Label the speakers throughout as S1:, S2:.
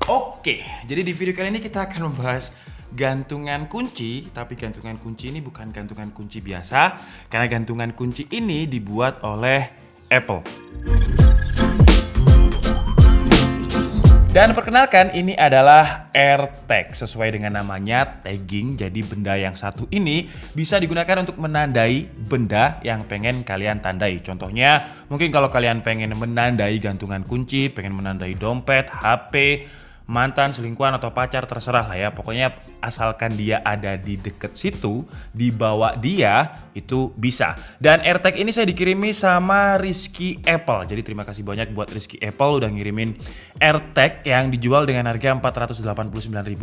S1: Oke, jadi di video kali ini kita akan membahas gantungan kunci. Tapi gantungan kunci ini bukan gantungan kunci biasa, karena gantungan kunci ini dibuat oleh Apple. Dan perkenalkan, ini adalah AirTag. Sesuai dengan namanya, tagging. Jadi benda yang satu ini bisa digunakan untuk menandai benda yang pengen kalian tandai. Contohnya, mungkin kalau kalian pengen menandai gantungan kunci, pengen menandai dompet, HP, mantan, selingkuhan, atau pacar, terserah lah ya. Pokoknya asalkan dia ada di deket situ, dibawa dia, itu bisa. Dan AirTag ini saya dikirimi sama Rizky Apple. Jadi terima kasih banyak buat Rizky Apple udah ngirimin AirTag yang dijual dengan harga 489.000.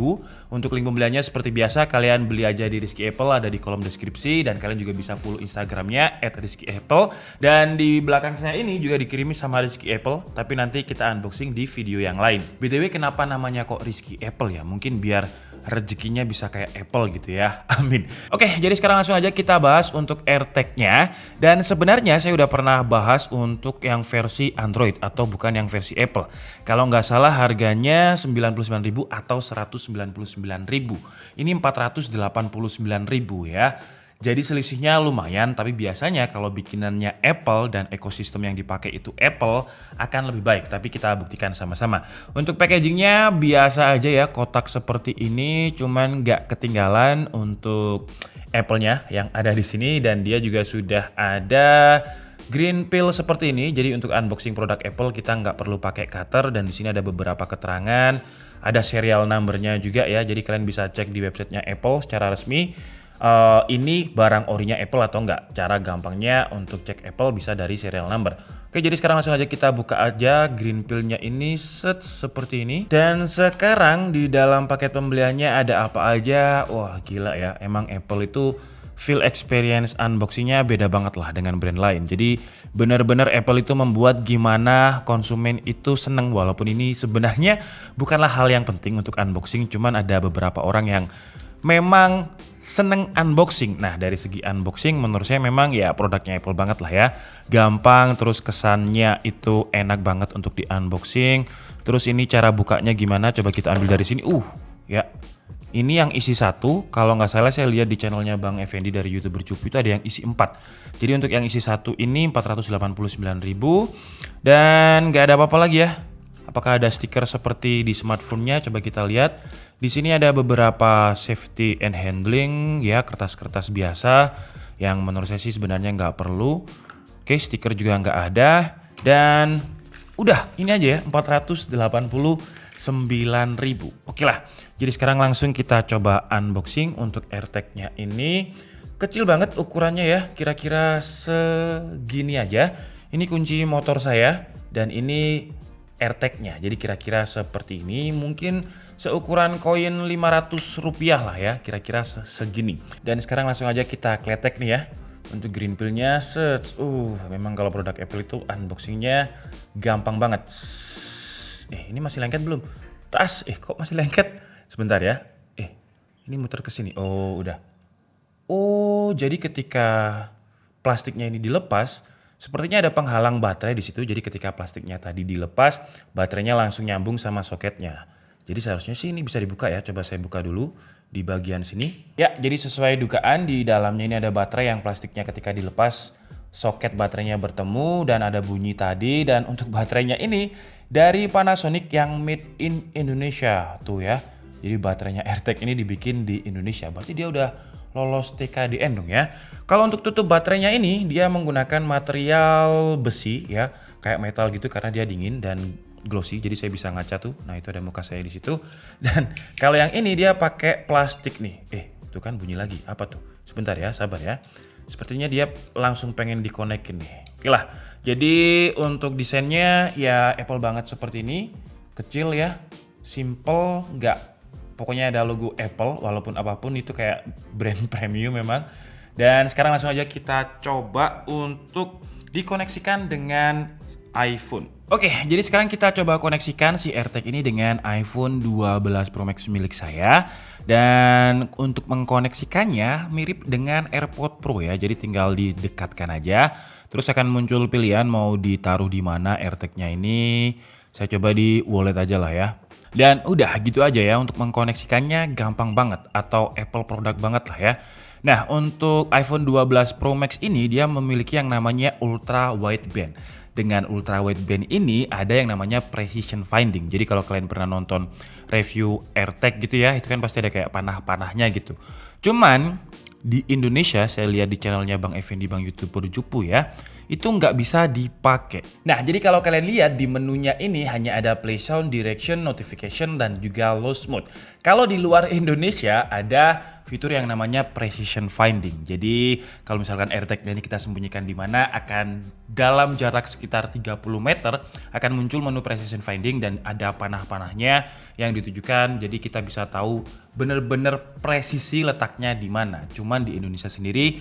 S1: Untuk link pembeliannya seperti biasa, kalian beli aja di Rizky Apple, ada di kolom deskripsi. Dan kalian juga bisa follow Instagramnya @rizkyapple. Dan di belakang saya ini juga dikirimi sama Rizky Apple, tapi nanti kita unboxing di video yang lain. BTW, kenapa namanya kok Rizky Apple ya? Mungkin biar rezekinya bisa kayak Apple gitu ya. Amin. Oke, jadi sekarang langsung aja kita bahas untuk AirTag-nya. Dan sebenarnya saya udah pernah bahas untuk yang versi Android atau bukan yang versi Apple. Kalau nggak salah harganya 99.000 atau 199.000. Ini 489.000 ya. Jadi selisihnya lumayan, tapi biasanya kalau bikinannya Apple dan ekosistem yang dipakai itu Apple akan lebih baik. Tapi kita buktikan sama-sama. Untuk packagingnya biasa aja ya, kotak seperti ini, cuman nggak ketinggalan untuk Apple-nya yang ada di sini, dan dia juga sudah ada green peel seperti ini. Jadi untuk unboxing produk Apple kita nggak perlu pakai cutter, dan di sini ada beberapa keterangan, ada serial number-nya juga ya. Jadi kalian bisa cek di websitenya Apple secara resmi. Ini barang orinya Apple atau enggak. Cara gampangnya untuk cek Apple bisa dari serial number. Oke, jadi sekarang langsung aja kita buka aja green peel-nya ini seperti ini. Dan sekarang di dalam paket pembeliannya ada apa aja? Wah, gila ya. Emang Apple itu feel experience unboxingnya beda banget lah dengan brand lain. Jadi benar-benar Apple itu membuat gimana konsumen itu seneng. Walaupun ini sebenarnya bukanlah hal yang penting untuk unboxing, cuman ada beberapa orang yang memang seneng unboxing. Nah, dari segi unboxing menurut saya memang ya produknya Apple banget lah ya. Gampang, terus kesannya itu enak banget untuk di unboxing. Terus ini cara bukanya gimana? Coba kita ambil dari sini. Ya. Ini yang isi 1. Kalau nggak salah saya lihat di channelnya Bang Effendi dari YouTuber Cupu itu ada yang isi 4. Jadi untuk yang isi 1 ini 489.000. Dan nggak ada apa-apa lagi ya. Apakah ada stiker seperti di smartphone-nya? Coba kita lihat. Di sini ada beberapa safety and handling ya, kertas-kertas biasa yang menurut saya sih sebenarnya nggak perlu. Oke, stiker juga nggak ada. Dan udah, ini aja ya, 489.000. Oke lah, jadi sekarang langsung kita coba unboxing untuk AirTag-nya ini. Kecil banget ukurannya ya, kira-kira segini aja. Ini kunci motor saya dan ini AirTag-nya. Jadi kira-kira seperti ini, mungkin seukuran koin Rp500 lah ya, kira-kira segini. Dan sekarang langsung aja kita kletek nih ya. Untuk green peel-nya, memang kalau produk Apple itu unboxingnya gampang banget. Ini masih lengket belum? Kok masih lengket? Sebentar ya. Ini muter ke sini. Oh, udah. Oh, jadi ketika plastiknya ini dilepas, sepertinya ada penghalang baterai di situ. Jadi ketika plastiknya tadi dilepas, baterainya langsung nyambung sama soketnya. Jadi seharusnya sih ini bisa dibuka ya. Coba saya buka dulu di bagian sini. Ya, jadi sesuai dugaan di dalamnya ini ada baterai yang plastiknya ketika dilepas, soket baterainya bertemu dan ada bunyi tadi. Dan untuk baterainya ini dari Panasonic yang made in Indonesia tuh ya. Jadi baterainya AirTag ini dibikin di Indonesia. Berarti dia udah lolos TKDN dong ya. Kalau untuk tutup baterainya ini dia menggunakan material besi ya, kayak metal gitu karena dia dingin dan glossy. Jadi saya bisa ngaca tuh. Nah, itu ada muka saya di situ. Dan kalau yang ini dia pakai plastik nih. Itu kan bunyi lagi. Apa tuh? Sebentar ya, sabar ya. Sepertinya dia langsung pengen dikonekin nih. Oke lah. Jadi untuk desainnya ya Apple banget seperti ini. Kecil ya, simple, pokoknya ada logo Apple, walaupun apapun itu kayak brand premium memang. Dan sekarang langsung aja kita coba untuk dikoneksikan dengan iPhone. Oke, jadi sekarang kita coba koneksikan si AirTag ini dengan iPhone 12 Pro Max milik saya. Dan untuk mengkoneksikannya mirip dengan AirPods Pro ya, jadi tinggal didekatkan aja. Terus akan muncul pilihan mau ditaruh di mana AirTag-nya ini. Saya coba di wallet aja lah ya. Dan udah gitu aja ya, untuk mengkoneksikannya gampang banget atau Apple produk banget lah ya. Nah, untuk iPhone 12 Pro Max ini dia memiliki yang namanya Ultra Wideband. Dengan Ultra Wideband ini ada yang namanya Precision Finding. Jadi kalau kalian pernah nonton review AirTag gitu ya, itu kan pasti ada kayak panah-panahnya gitu. Cuman di Indonesia, saya lihat di channelnya Bang Effendi, Bang YouTuber Jupu ya, itu nggak bisa dipakai. Nah, jadi kalau kalian lihat di menunya ini hanya ada play sound, direction, notification, dan juga lost mode. Kalau di luar Indonesia ada fitur yang namanya precision finding. Jadi kalau misalkan AirTag ini kita sembunyikan di mana, akan dalam jarak sekitar 30 meter akan muncul menu precision finding dan ada panah-panahnya yang ditujukan. Jadi kita bisa tahu bener-bener presisi letaknya di mana. Cuman di Indonesia sendiri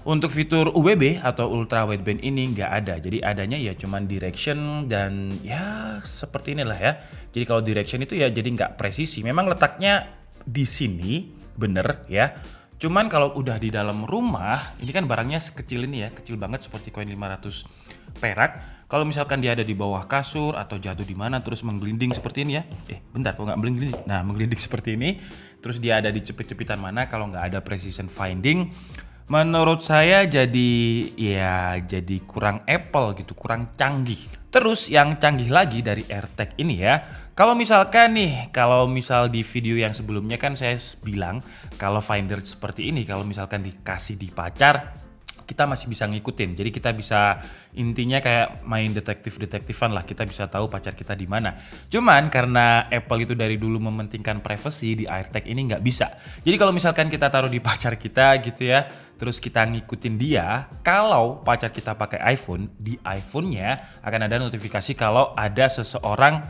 S1: untuk fitur UWB atau Ultra Wideband ini nggak ada. Jadi adanya ya cuman direction dan ya seperti inilah ya. Jadi kalau direction itu ya jadi nggak presisi. Memang letaknya di sini bener ya. Cuman kalau udah di dalam rumah, ini kan barangnya sekecil ini ya, kecil banget seperti koin 500 perak. Kalau misalkan dia ada di bawah kasur atau jatuh di mana terus menggelinding seperti ini ya. Bentar, kok nggak menggelinding? Nah, menggelinding seperti ini. Terus dia ada di cepit-cepitan mana kalau nggak ada precision finding. Menurut saya jadi kurang Apple gitu, kurang canggih. Terus yang canggih lagi dari AirTag ini ya, kalau misal di video yang sebelumnya kan saya bilang kalau Finder seperti ini, kalau misalkan dikasih di pacar, kita masih bisa ngikutin. Jadi kita bisa intinya kayak main detektifan lah, kita bisa tahu pacar kita di mana. Cuman karena Apple itu dari dulu mementingkan privacy, di AirTag ini nggak bisa. Jadi kalau misalkan kita taruh di pacar kita gitu ya, terus kita ngikutin dia, kalau pacar kita pakai iPhone, di iPhone-nya akan ada notifikasi kalau ada seseorang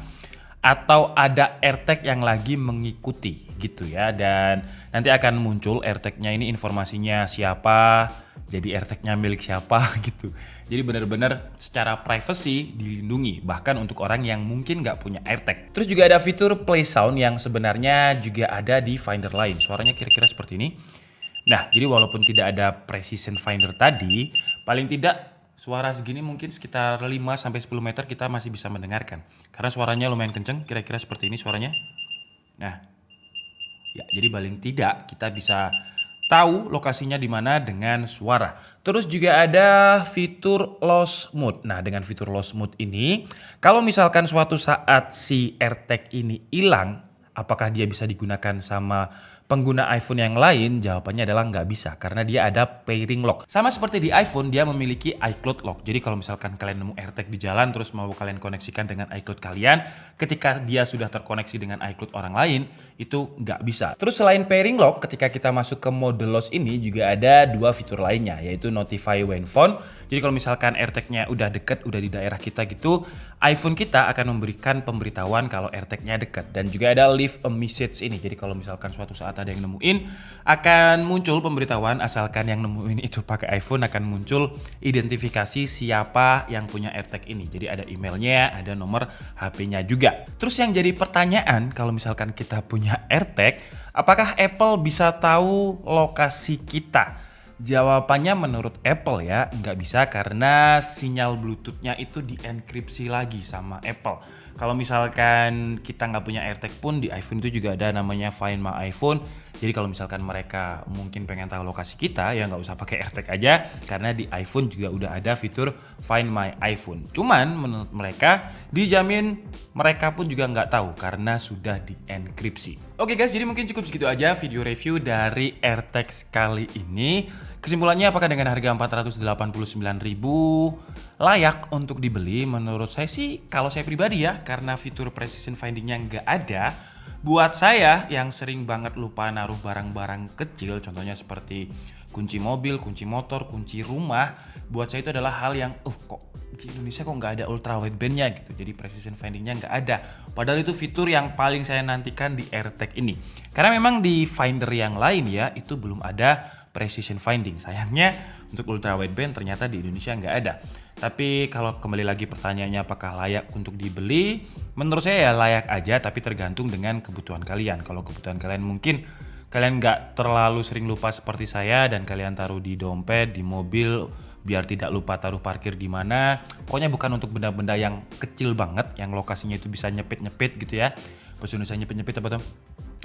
S1: atau ada AirTag yang lagi mengikuti gitu ya. Dan nanti akan muncul AirTag-nya ini informasinya siapa, jadi AirTag-nya milik siapa gitu. Jadi benar-benar secara privacy dilindungi, bahkan untuk orang yang mungkin nggak punya AirTag. Terus juga ada fitur play sound yang sebenarnya juga ada di Finder lain. Suaranya kira-kira seperti ini. Nah, jadi walaupun tidak ada precision finder tadi, paling tidak suara segini mungkin sekitar 5-10 meter kita masih bisa mendengarkan. Karena suaranya lumayan kenceng, kira-kira seperti ini suaranya. Nah, ya jadi paling tidak kita bisa tahu lokasinya di mana dengan suara. Terus juga ada fitur lost mode. Nah, dengan fitur lost mode ini, kalau misalkan suatu saat si AirTag ini hilang, apakah dia bisa digunakan sama pengguna iPhone yang lain? Jawabannya adalah nggak bisa, karena dia ada pairing lock. Sama seperti di iPhone, dia memiliki iCloud lock. Jadi kalau misalkan kalian nemu AirTag di jalan terus mau kalian koneksikan dengan iCloud kalian, ketika dia sudah terkoneksi dengan iCloud orang lain, itu nggak bisa. Terus selain pairing lock, ketika kita masuk ke mode lost ini juga ada dua fitur lainnya, yaitu notify when found. Jadi kalau misalkan AirTag-nya udah deket, udah di daerah kita gitu, iPhone kita akan memberikan pemberitahuan kalau AirTag-nya deket. Dan juga ada leave a message ini. Jadi kalau misalkan suatu saat ada yang nemuin, akan muncul pemberitahuan. Asalkan yang nemuin itu pakai iPhone, akan muncul identifikasi siapa yang punya AirTag ini. Jadi ada emailnya, ada nomor HP-nya juga. Terus yang jadi pertanyaan, kalau misalkan kita punya AirTag, apakah Apple bisa tahu lokasi kita? Jawabannya menurut Apple ya nggak bisa, karena sinyal Bluetooth-nya itu dienkripsi lagi sama Apple. Kalau misalkan kita nggak punya AirTag pun, di iPhone itu juga ada namanya Find My iPhone. Jadi kalau misalkan mereka mungkin pengen tahu lokasi kita, ya nggak usah pakai AirTag aja, karena di iPhone juga udah ada fitur Find My iPhone. Cuman menurut mereka dijamin mereka pun juga nggak tahu karena sudah dienkripsi. Oke guys, jadi mungkin cukup segitu aja video review dari AirTag kali ini. Kesimpulannya, apakah dengan harga 489.000 layak untuk dibeli? Menurut saya sih, kalau saya pribadi ya, karena fitur precision finding-nya nggak ada, buat saya yang sering banget lupa naruh barang-barang kecil, contohnya seperti kunci mobil, kunci motor, kunci rumah, buat saya itu adalah hal yang kok di Indonesia kok nggak ada ultra wideband-nya gitu. Jadi precision finding-nya nggak ada. Padahal itu fitur yang paling saya nantikan di AirTag ini. Karena memang di Finder yang lain ya, itu belum ada precision finding. Sayangnya untuk ultra wideband ternyata di Indonesia nggak ada. Tapi kalau kembali lagi pertanyaannya apakah layak untuk dibeli, menurut saya ya layak aja, tapi tergantung dengan kebutuhan kalian. Kalau kebutuhan kalian mungkin kalian nggak terlalu sering lupa seperti saya, dan kalian taruh di dompet, di mobil, biar tidak lupa taruh parkir di mana. Pokoknya bukan untuk benda-benda yang kecil banget, yang lokasinya itu bisa nyepit-nyepit gitu ya. bahasa Indonesianya penyempit apa tuh?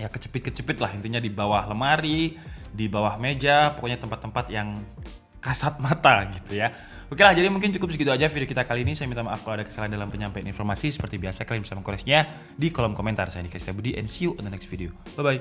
S1: Ya kecepit-kecepit lah intinya, di bawah lemari, di bawah meja, pokoknya tempat-tempat yang kasat mata gitu ya. Oke lah, jadi mungkin cukup segitu aja video kita kali ini. Saya minta maaf kalau ada kesalahan dalam penyampaian informasi. Seperti biasa kalian bisa mengkoreksinya di kolom komentar. Saya Dika Setiabudi and see you on the next video. Bye bye.